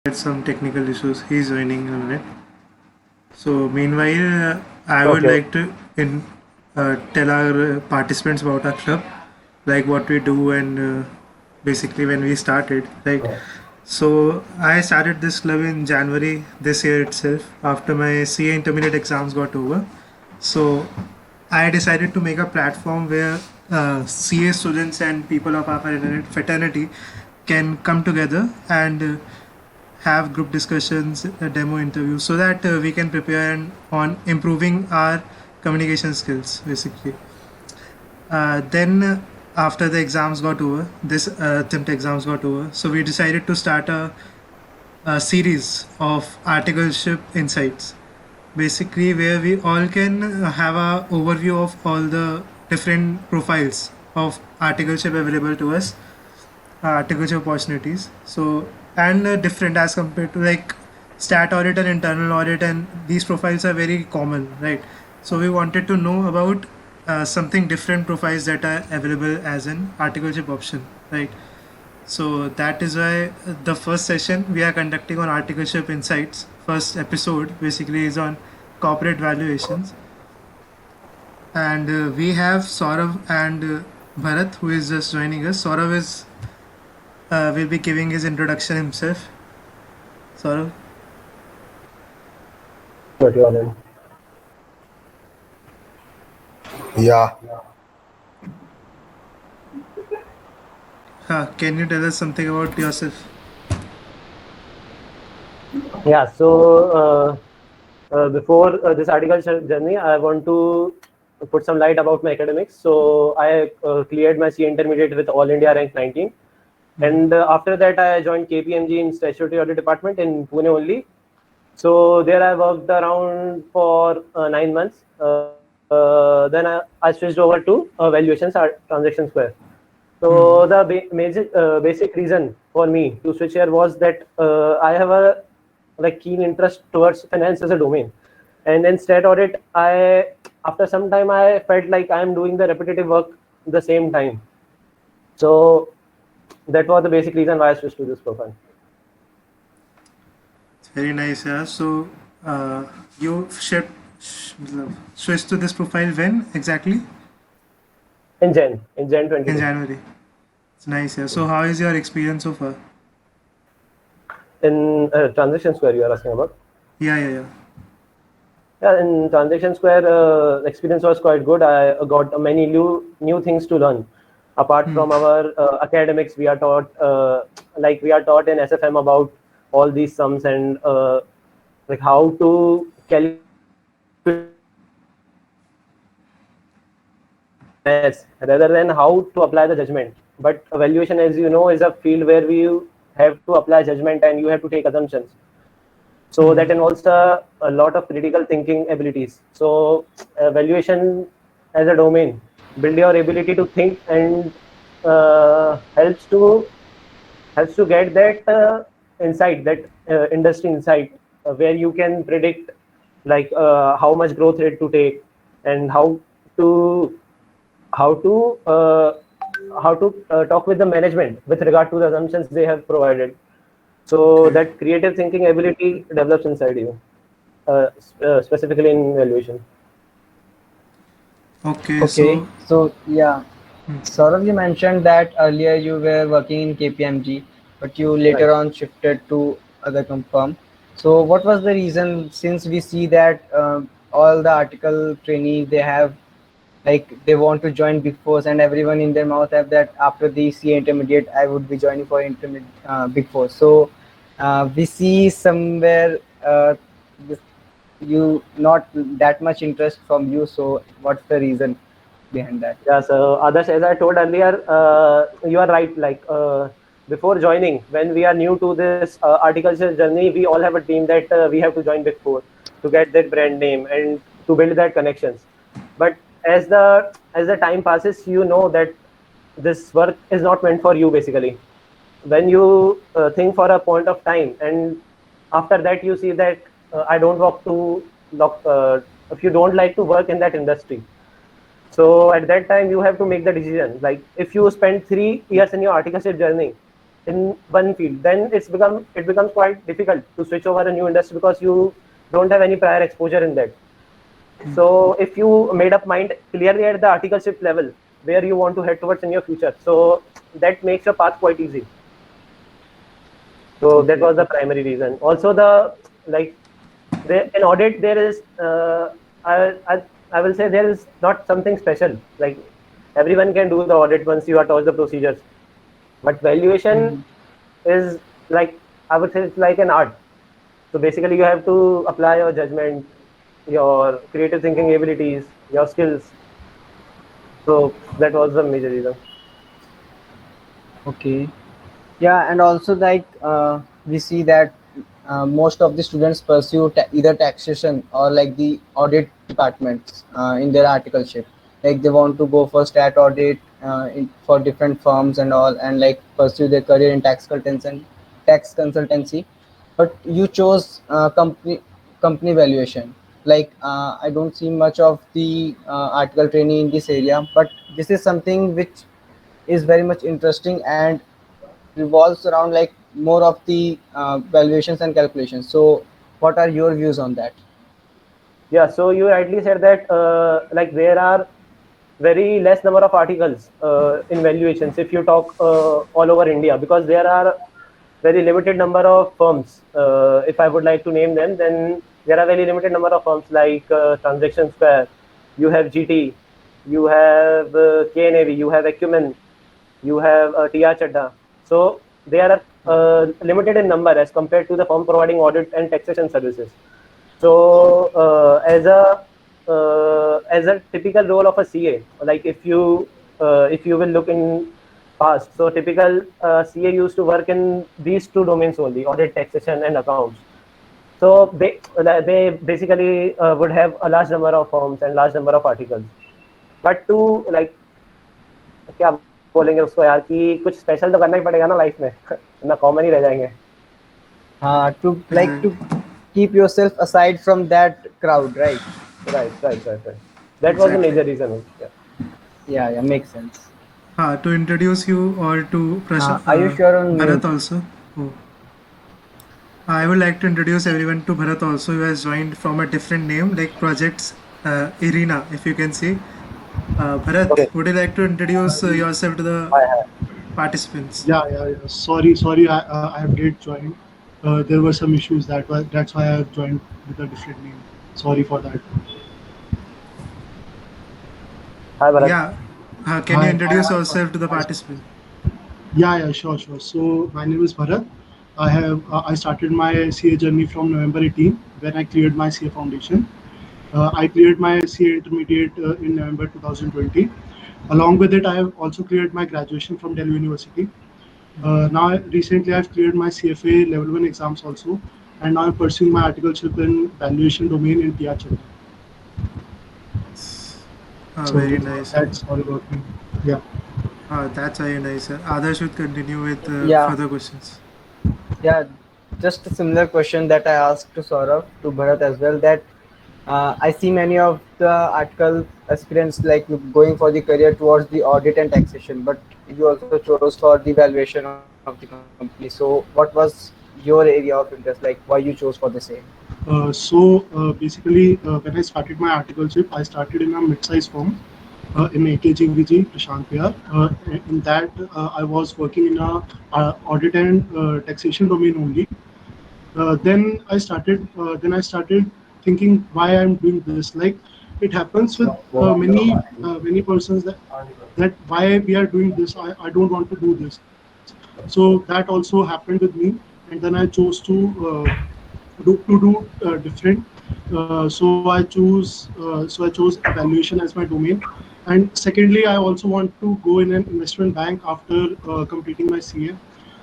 had some technical issues. He's joining on it. So meanwhile, I would Okay. like to tell our participants about our club, like what we do and basically when we started. Right. So I started this club in January this year itself after my CA intermediate exams got over. So I decided to make a platform where CA students and people of our fraternity can come together and have group discussions, demo interviews, so that we can prepare on improving our communication skills, basically. Then, after the exams got over, this attempt exams got over, so we decided to start a series of articleship insights, basically where we all can have a overview of all the different profiles of articleship available to us, articleship opportunities. So and different as compared to like stat audit and internal audit, and these profiles are very common, right? So we wanted to know about something different profiles that are available as an articleship option, right? So that is why the first session we are conducting on articleship insights, first episode basically is on corporate valuations, and we have Saurav and Bharat who is just joining us. Saurav is will be giving his introduction himself. Saurav. Got you, Anand. Yeah, Can you tell us something about yourself? Yeah. So before this article journey, I want to put some light about my academics. So I cleared my C intermediate with All India rank 19, and after that I joined KPMG in statutory audit department in Pune only. So there I worked around for 9 months. Then I switched over to valuations at Transaction Square. So the basic reason for me to switch here was that I have a keen interest towards finance as a domain, and in stat audit, after some time I felt like I am doing the repetitive work at the same time. So that was the basic reason why I switched to this profile. It's very nice, yeah. So you switched to this profile when exactly? In Jan In 22. January. It's nice, yeah. So how is your experience so far? In Transaction Square, you are asking about? Yeah, yeah, yeah. Yeah, in Transaction Square, experience was quite good. I got many new things to learn. Apart from our academics, we are taught we are taught in SFM about all these sums and like how to calculate rather than how to apply the judgment. But evaluation, as you know, is a field where we have to apply judgment and you have to take assumptions. So that involves a lot of critical thinking abilities. So valuation as a domain build your ability to think and helps to get that insight, that industry insight, where you can predict how much growth rate to take and to how to talk with the management with regard to the assumptions they have provided. So Okay. that creative thinking ability develops inside you, specifically in valuation. Okay, Okay, so so yeah, Saurav, you mentioned that earlier you were working in KPMG, but you Right. later on shifted to other firm. So, what was the reason? Since we see that all the article trainees they have like they want to join Big Fours, and everyone in their mouth have that after the CA intermediate, I would be joining for intermediate Big Four. So, we see somewhere this, you not that much interest from you. So, what's the reason behind that? Yeah. So others, as I told earlier, you are right. Before joining, when we are new to this articulture journey, we all have a dream that we have to join Big Four to get that brand name and to build that connections. But as the time passes, you know that this work is not meant for you. Basically, when you think for a point of time, and after that you see that I don't want to if you don't like to work in that industry, so at that time you have to make the decision. Like if you spend 3 years in your articleship journey, in one field, then it becomes quite difficult to switch over a new industry because you don't have any prior exposure in that. So if you made up mind clearly at the articleship level where you want to head towards in your future, so that makes your path quite easy. So that was the primary reason. Also, in audit there is I will say there is not something special. Like everyone can do the audit once you are taught the procedures, but valuation is like, I would say it's like an art. So basically, you have to apply your judgment, your creative thinking abilities, your skills. So that was the major reason. Okay. Yeah, and also like we see that most of the students pursue either taxation or like the audit departments in their articleship. Like they want to go for stat audit for different firms and all, and like pursue their career in tax consultancy. But you chose company valuation. Like I don't see much of the article training in this area, but this is something which is very much interesting and revolves around like more of the valuations and calculations. So what are your views on that? Yeah. So you rightly said that like there are very less number of articles in valuations if you talk all over India, because there are very limited number of firms. If I would like to name them, then there are very limited number of firms like Transaction Square, you have GT, you have KNAV, you have Acumen, you have TR Chadda. So they are limited in number as compared to the firm providing audit and taxation services. So as a typical role of a CA, like if you will look in past, so typical CA used to work in these two domains only: audit, taxation, and accounts. So they basically would have a large number of firms and large number of articles. But to like क्या बोलेंगे उसको यार कि कुछ special तो करना ही पड़ेगा ना लाइफ में, ना कॉमन ही रह जाएंगे. To keep yourself aside from that crowd, right? Right. That was the major reason. Yeah, makes sense. To introduce you or to Are you sure on Bharat mute? also? Oh. I would like to introduce everyone to Bharat also, who has joined from a different name like Projects Irina, if you can see. Bharat, Okay. would you like to introduce yourself to the participants? Yeah. Sorry. I have did join. There were some issues that's why I have joined with a different name. Sorry for that. Hi, Bharat. Yeah. Can you Hi. introduce yourself to the participant? Yeah, sure. So my name is Bharat. I started my CA journey from November 18 when I cleared my CA foundation. I cleared my CA intermediate in November 2020. Along with it, I have also cleared my graduation from Delhi University. Now, recently, I've cleared my CFA level 1 exams also, and now I'm pursuing my articleship in valuation domain in TR Chennai. Very nice. That's all about me. Yeah. That's very nice. Others should continue with Yeah. further questions. Yeah, just a similar question that I asked to Saurabh, to Bharat as well, that I see many of the article aspirants like going for the career towards the audit and taxation, but you also chose for the valuation of the company. So what was your area of interest, like why you chose for the same? Basically, when I started my articleship, I started in a mid-sized firm in AKGVG, Prashant Piyar. In that, I was working in a audit and taxation domain only. Then I started thinking why I'm doing this. Like it happens with many persons that why we are doing this. I don't want to do this. So that also happened with me, and then I chose to do different. So I chose evaluation as my domain. And secondly, I also want to go in an investment bank after completing my CA.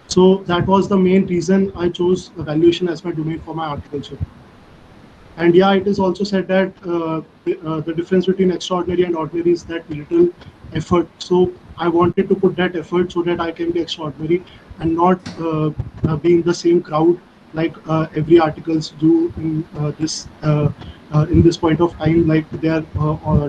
So that was the main reason I chose evaluation as my domain for my articleship. And yeah, it is also said that the difference between extraordinary and ordinary is that little effort. So I wanted to put that effort so that I can be extraordinary and not be in the same crowd like every articles do in this point of time, like they are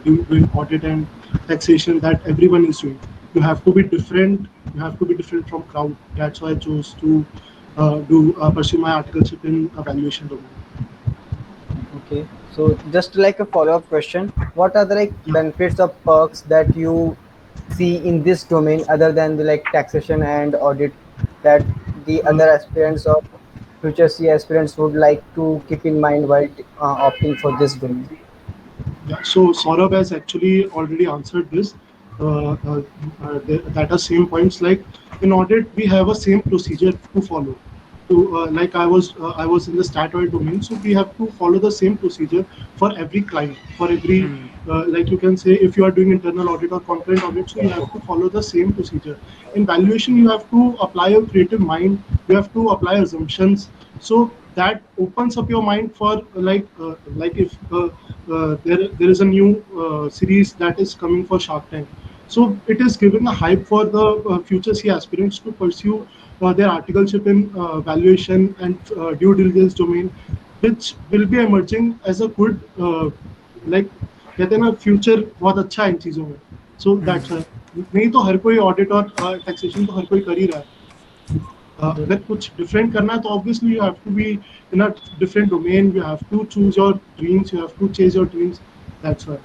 doing audit and taxation that everyone is doing. you have to be different. You have to be different from crowd. That's why I chose to pursue my articleship in a valuation domain. Okay, so just like a follow-up question, what are the like Yeah. benefits or perks that you see in this domain other than the like taxation and audit that the Uh, other aspirants or future C aspirants would like to keep in mind while opting for this domain? Yeah, so Saurabh has actually already answered this. That are same points. Like in audit, we have a same procedure to follow. Like I was in the stat audit domain, so we have to follow the same procedure for every client, for every like you can say if you are doing internal audit or concurrent audit, so you have to follow the same procedure. In valuation, you have to apply your creative mind. You have to apply assumptions. So that opens up your mind for like if there is a new series that is coming for Shark Tank. So it is giving a hype for the future C aspirants to pursue their articleship in valuation and due diligence domain, which will be emerging as a good like कहते हैं ना future बहुत अच्छा है इन चीज़ों में. So that's why नहीं तो हर कोई ऑडिट और टैक्सेशन तो हर कोई कर ही रहा है. अगर कुछ डिफरेंट करना है तो obviously you have to be in a different domain. You have to choose your dreams. You have to chase your dreams. That's why.